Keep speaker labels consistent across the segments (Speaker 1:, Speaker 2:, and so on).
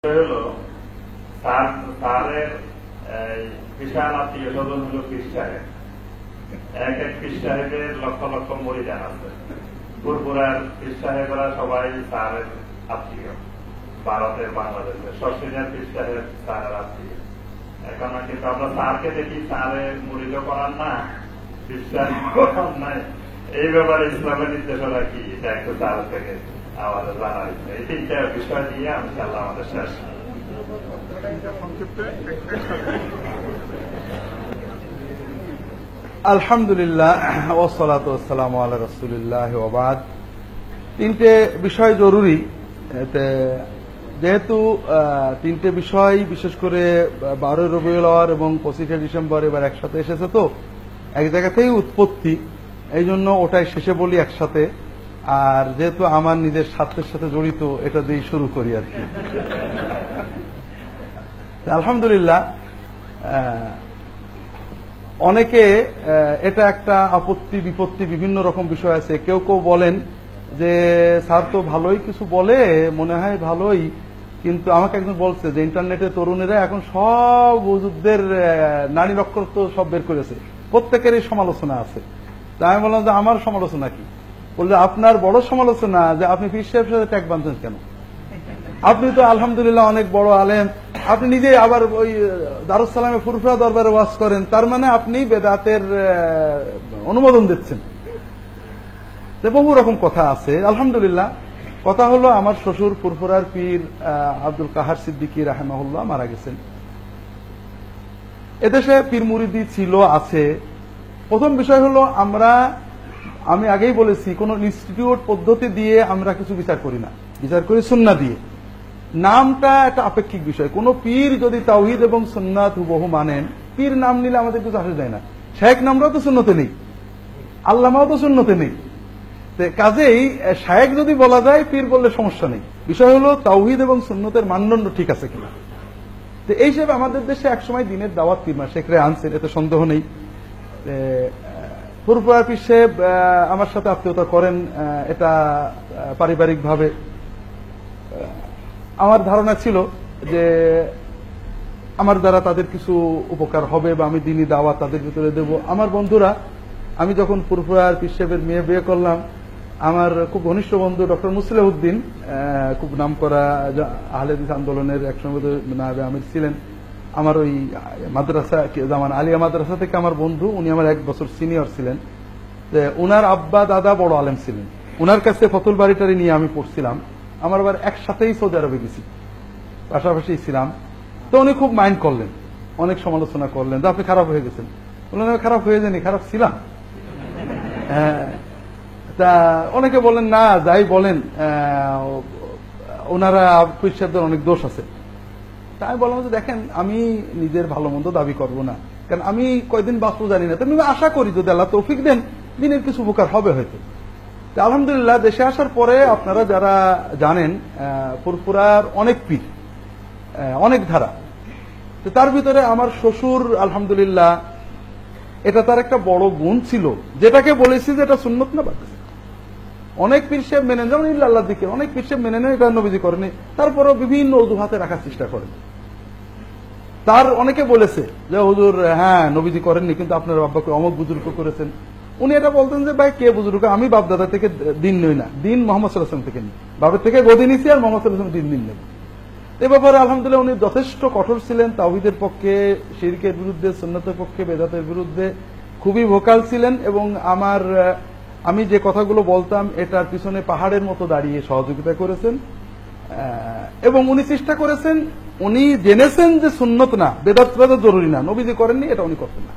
Speaker 1: হলো তারের বিশাল আত্মীয় স্বজন হলো পীর সাহেব। এক এক পীর সাহেবের লক্ষ লক্ষ মরিদান আছে। পুরপুরার পীর সাহেবরা সবাই তারের আত্মীয়, ভারতের বাংলাদেশের সবচেয়ে পীর সাহেব তারের আত্মীয়। এখন কিন্তু আমরা তারকে দেখি তারে মুড়িদ করার না, পীর সাহেব করার নাই। এই ব্যাপারে ইসলামের নির্দেশনা কি, এটা একটু তার থেকে আমাদের জানা হয়েছে। এই তিনটা বিষয় নিয়ে ইনশাআল্লাহ আমাদের শেষ।
Speaker 2: আলহামদুলিল্লাহ ওয়াসসালাতু ওয়াসসালামু আলা রাসূলিল্লাহ ওয়া বাদ। তিনটে বিষয় জরুরি, যেহেতু তিনটে বিষয় বিশেষ করে 12 রবিউল আওয়াল এবং 25শে ডিসেম্বর এবার একসাথে এসেছে, তো এক জায়গাতেই উৎপত্তি, এই জন্য ওটাই শেষে বলি একসাথে। আর যেহেতু আমার নিজের স্বার্থের সাথে জড়িত, এটা দিয়েই শুরু করি আর কি। আলহামদুলিল্লাহ, অনেকে এটা একটা আপত্তি বিপত্তি বিভিন্ন রকম বিষয় আছে। কেউ কেউ বলেন যে স্যার তো ভালোই কিছু বলে, মনে হয় ভালোই, কিন্তু আমাকে একজন বলছে যে ইন্টারনেটে তরুণেরা এখন সব হুজুরদের নারী অক্ষর তো সব বের করেছে, প্রত্যেকেরই সমালোচনা আছে। তাই আমি বললাম যে আমার সমালোচনা কি? বললে আপনার বড় সমালোচনা যে আপনি পীর সাহেবের সাথে ট্যাগ বাঁধছেন কেন? আপনি তো আলহামদুলিল্লাহ অনেক বড় আলেম, আপনি নিজে আবার ওই দারুস সালামে ফুরফুরা দরবারে ওয়াজ করেন, তার মানে আপনি বেদাতের অনুমোদন দিচ্ছেন। বহু রকম কথা আছে। আলহামদুলিল্লাহ, কথা হলো আমার শ্বশুর ফুরফুরার পীর আব্দুল কাহার সিদ্দিকী রাহিমাহুল্লাহ মারা গেছেন। এদেশে পীর মুরিদি ছিল, আছে। প্রথম বিষয় হলো আমি আগেই বলেছি, কোন ইনস্টিটিউট পদ্ধতি দিয়ে আমরা কিছু বিচার করি না, বিচার করি সুন্নাহ দিয়ে। নামটা একটা আপেক্ষিক বিষয়। কোন পীর যদি তাওহীদ এবং সুন্নাত হুবহু মানেন, পীর নাম নিলে আমাদের কিছু আসে যায় না। শেখ নামরাও তো সুন্নতে নেই, আল্লামাও তো সুন্নতে নেই। কাজেই শেখ যদি বলা যায়, পীর বললে সমস্যা নেই। বিষয় হলো তাওহীদ এবং সুন্নতের মানদণ্ড ঠিক আছে কিনা। তো এই হিসেবে আমাদের দেশে একসময় দিনের দাওয়াত পীর শেখরে আনছেন, এতে সন্দেহ নেই। ফুরফুরা পীর সাহেব আমার সাথে আত্মীয়তা করেন, এটা পারিবারিক ভাবে। আমার ধারণা ছিল যে আমার দ্বারা তাদের কিছু উপকার হবে বা আমি দিনী দাওয়াত তাদের ভিতরে দেব। আমার বন্ধুরা, আমি যখন ফুরফুরার পীর সাহেবের মেয়ে বিয়ে করলাম, আমার খুব ঘনিষ্ঠ বন্ধু ডক্টর মুসলিউদ্দিন, খুব নাম করা আহলে হাদিস আন্দোলনের একসময় নায়েবে আমির ছিলেন, আমার ওই মাদ্রাসা জামান আলিয়া মাদ্রাসা থেকে আমার বন্ধু, উনি আমার 1 বছর সিনিয়র ছিলেন। উনার আব্বা দাদা বড় আলেম ছিলেন, উনার কাছে ফতুল বাড়িটারি নিয়ে আমি পড়ছিলাম। আমার আবার একসাথেই সৌদি আরবে গেছি, পাশাপাশি ছিলাম। তো উনি খুব মাইন্ড করলেন, অনেক সমালোচনা করলেন যে আপনি খারাপ হয়ে গেছেন। বললেন খারাপ হয়ে যায়নি, খারাপ ছিলাম। তা অনেকে বলেন না, যাই বলেন ওনারা পীর সাহেবদের অনেক দোষ আছে। তাই বললাম যে দেখেন, আমি নিজের ভালো মন্দ দাবি করব না, কারণ আমি কয়দিন বাঁচবো জানি না। তুমি আশা করি যদি আল্লাহ তৌফিক দেন, দিনের কিছু উপকার হবে হয়তো। আলহামদুলিল্লাহ, দেশে আসার পরে আপনারা যারা জানেন, ফুরফুরার অনেক পীর, অনেক ধারা। তো তার ভিতরে আমার শ্বশুর আলহামদুলিল্লাহ, এটা তার একটা বড় গুণ ছিল, যেটাকে বলেছি যে এটা সুন্নত না বাদ। অনেক পীর সাহেব মেনে নেন, যেমন ইল্লাল্লাহর দিকে অনেক পীর সাহেব মেনে নেন এটা নবীজি করেনি, তারপরেও বিভিন্ন অজুহাতে রাখার চেষ্টা করেন। তার অনেকে বলেছে যে হুজুর হ্যাঁ নবীজি করেননি, কিন্তু আপনার বাবাকে অমুক বুজুর্গ করেছেন। উনি এটা বলতেন যে ভাই কে বুজুর্গ, আমি বাপ দাদা থেকে দিন নই না, দিন মোহাম্মদ সাল্লাল্লাহু আলাইহি ওয়াসাল্লাম থেকে নিই, বাবার থেকে গদি নিছি আর মোহাম্মদ সাল্লাল্লাহু আলাইহি ওয়াসাল্লাম দিন নেব। এ ব্যাপারে আলহামদুলিল্লাহ উনি যথেষ্ট কঠোর ছিলেন, তাওহীদের পক্ষে, শিরকের বিরুদ্ধে, সুন্নতের পক্ষে, বেদাতের বিরুদ্ধে খুবই ভোকাল ছিলেন। এবং আমি যে কথাগুলো বলতাম এটার পিছনে পাহাড়ের মতো দাঁড়িয়ে সহযোগিতা করেছেন। এবং উনি চেষ্টা করেছেন, উনি জেনেছেন যে সুন্নত না, বেদাত জরুরি না, নবীজি করেননি, এটা উনি করতেন না।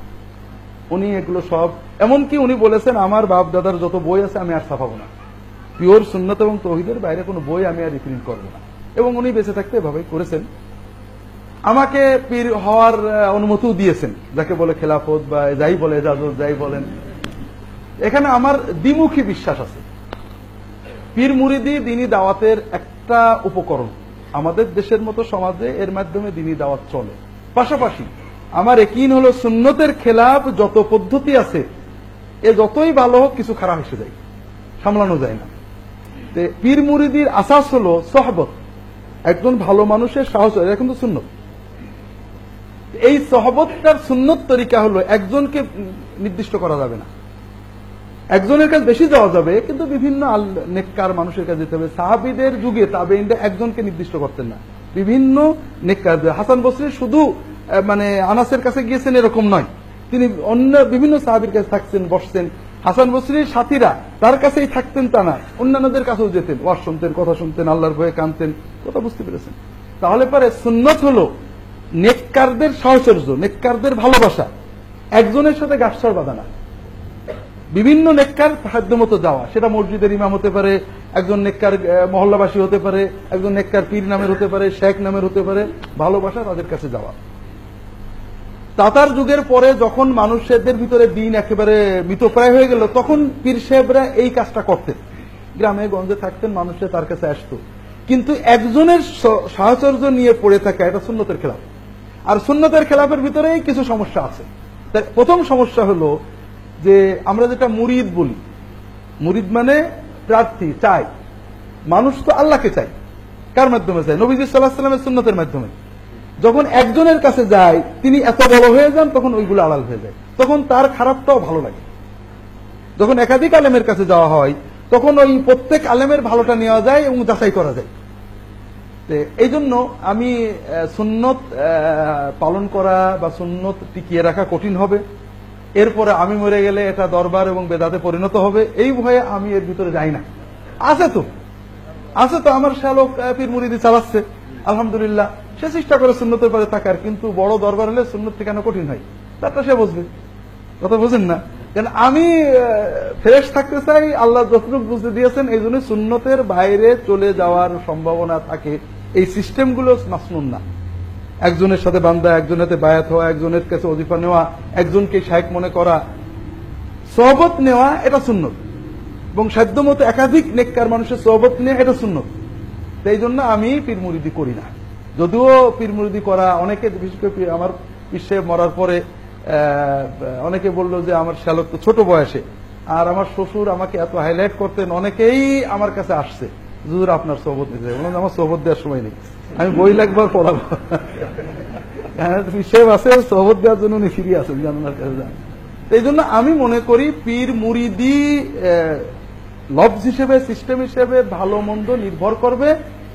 Speaker 2: উনি এগুলো সব, এমনকি উনি বলেছেন আমার বাপ দাদার যত বই আছে আমি আর ছাপাবো না, পিওর সুন্নত এবং তাওহীদের বাইরে কোনো বই আমি আর রিপ্রিন্ট করবো না। এবং উনি বেঁচে থাকতে এভাবেই করেছেন। আমাকে পীর হওয়ার অনুমতিও দিয়েছেন, যাকে বলে খেলাফত বা যাই বলে এজাজত, যাই বলেন। এখানে আমার দ্বিমুখী বিশ্বাস আছে। পীর মুরিদি দিনী দাওয়াতের একটা উপকরণ, আমাদের দেশের মতো সমাজে এর মাধ্যমে দিনী দাওয়াত চলে। পাশাপাশি আমার ইয়াকিন হলো সুন্নতের খেলাফ যত পদ্ধতি আছে, এ যতই ভালো হোক কিছু খারাপ এসে যায়, সামলানো যায় না। পীর মুরিদির আসাস হলো সহবত, একজন ভালো মানুষের সাহস হয়, এখন তো সুন্নত। এই সহবতটার সুন্নত তরিকা হলো একজনকে নির্দিষ্ট করা যাবে না, একজনের কাছে বেশি যাওয়া যাবে, কিন্তু বিভিন্ন নেককার মানুষের কাছে যেতে হবে। সাহাবীদের যুগে তাবেঈনরা একজনকে নির্দিষ্ট করতেন না, বিভিন্ন নেককার। হাসান বসরি শুধু মানে আনাসের কাছে গিয়েছেন এরকম নয়, তিনি অন্য বিভিন্ন সাহাবীর কাছে থাকতেন, বসতেন। হাসান বসরির সাথীরা তার কাছেই থাকতেন তা না, অন্যান্যদের কাছেও যেতেন, ওয়াজ শুনতেন, কথা শুনতেন, আল্লাহর ভয়ে কাঁদতেন। কথা বুঝতে পেরেছেন? তাহলে পরে সুন্নত হলো নেককারদের সাহচর্য, নেককারদের ভালোবাসা, একজনের সাথে গাঁটছড় বাঁধা না, বিভিন্ন নেককার সাধ্যমতো যাওয়া। সেটা মসজিদের ইমাম হতে পারে, একজন নেককার মহল্লাবাসী হতে পারে, একজন নেককার পীর নামের হতে পারে, শেখ নামের হতে পারে, ভালোবাসা তাদের কাছে যাওয়া। তাতার যুগের পরে যখন মানুষদের ভিতরে দিন একেবারে মৃতপ্রায় হয়ে গেল, তখন পীর সাহেবরা এই কাজটা করতেন, গ্রামে গঞ্জে থাকতেন, মানুষের তার কাছে আসতো। কিন্তু একজনের সাহচর্য নিয়ে পড়ে থাকা এটা সুন্নতের খেলাফ। আর সুন্নতের খেলাফের ভিতরেই কিছু সমস্যা আছে। তার প্রথম সমস্যা হলো যে আমরা যেটা মুরিদ বলি, মুরিদ মানে প্রার্থী, চাই। মানুষ তো আল্লাহকে চাই, কার মাধ্যমে চাই? নবীজি সাল্লাল্লাহু আলাইহি ওয়াসাল্লামের সুন্নতের মাধ্যমে। যখন একজনের কাছে যায়, তিনি এত বড় হয়ে যান, তখন ওইগুলো আড়াল হয়ে যায়, তখন তার খারাপটাও ভালো লাগে। যখন একাধিক আলেমের কাছে যাওয়া হয়, তখন ওই প্রত্যেক আলেমের ভালোটা নেওয়া যায় এবং যাচাই করা যায়। এই জন্য আমি সুন্নত পালন করা বা সুন্নত টিকিয়ে রাখা কঠিন হবে, এরপরে আমি মরে গেলে এটা দরবার এবং বেদাতে পরিণত হবে, এই ভয়ে আমি এর ভিতরে যাই না। আছে তো আমার শ্যালক পীর মুরিদি চালাচ্ছে, আলহামদুলিল্লাহ, সে চেষ্টা করে সুন্নতের পরে থাকার, কিন্তু বড় দরবার হলে সুন্নত কেন কঠিন হয় তারটা সে বুঝবে। কথা বুঝেন না? কারণ আমি ফ্রেশ থাকতে চাই, আল্লাহ যতটুকু বুঝতে দিয়েছেন, এই জন্য সুন্নতের বাইরে চলে যাওয়ার সম্ভাবনা থাকে। এই সিস্টেমগুলো মাসনুন না। একজনের সাথে বান্দা, একজনের সাথে বায়াত হওয়া, একজনের কাছে ওজিফা নেওয়া, একজনকে শাইখ মনে করা, সোহবত নেওয়া, এটা সুন্নত। এবং সাধ্যমতো একাধিক নেককার মানুষের সোহবত নেওয়া, এটা সুন্নত। এই জন্য আমি পীর মুরিদি করি না। যদিও পীর মুরিদি করা অনেকে, বিশেষ করে আমার পীর সাহেব মরার পরে অনেকে বললো যে আমার শ্যালক তো ছোট বয়সে, আর আমার শ্বশুর আমাকে এত হাইলাইট করতেন, অনেকেই আমার কাছে আসছে, হুজুর আপনার সোহবত নিতে। বললাম আমার সোহবত দেওয়ার সময় নেই, আমি বই লাগবার পড়াবো। পীর সাহেব আছে, সোহবত দেওয়ার জন্য উনি ফিরে আসেন, জানার কাছে যান। এই জন্য আমি মনে করি পীর মুরিদি লফজ হিসেবে, সিস্টেম হিসেবে ভালো মন্দ নির্ভর করবে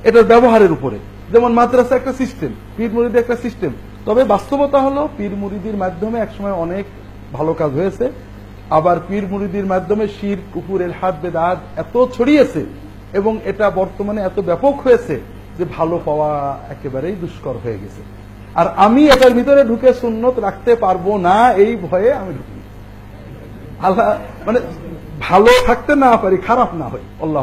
Speaker 2: এটার ব্যবহারের উপরে। যেমন মাদ্রাসা একটা সিস্টেম, পীর মুরিদি একটা সিস্টেম। তবে বাস্তবতা হলো পীর মুরিদির মাধ্যমে একসময় অনেক ভালো কাজ হয়েছে, আবার পীর মুরিদির মাধ্যমে শিরক, কুফর, ইলহাদ, বেদাত এত ছড়িয়েছে এবং এটা বর্তমানে এত ব্যাপক হয়েছে যে ভালো পাওয়া একেবারেই দুষ্কর হয়ে গেছে। আর আমি এটার ভিতরে ঢুকে সুন্নত রাখতে পারবো না, এই ভয়ে আমি ঢুকি। আল্লাহ মানে ভালো থাকতে না পারি, খারাপ না হয়। আল্লাহ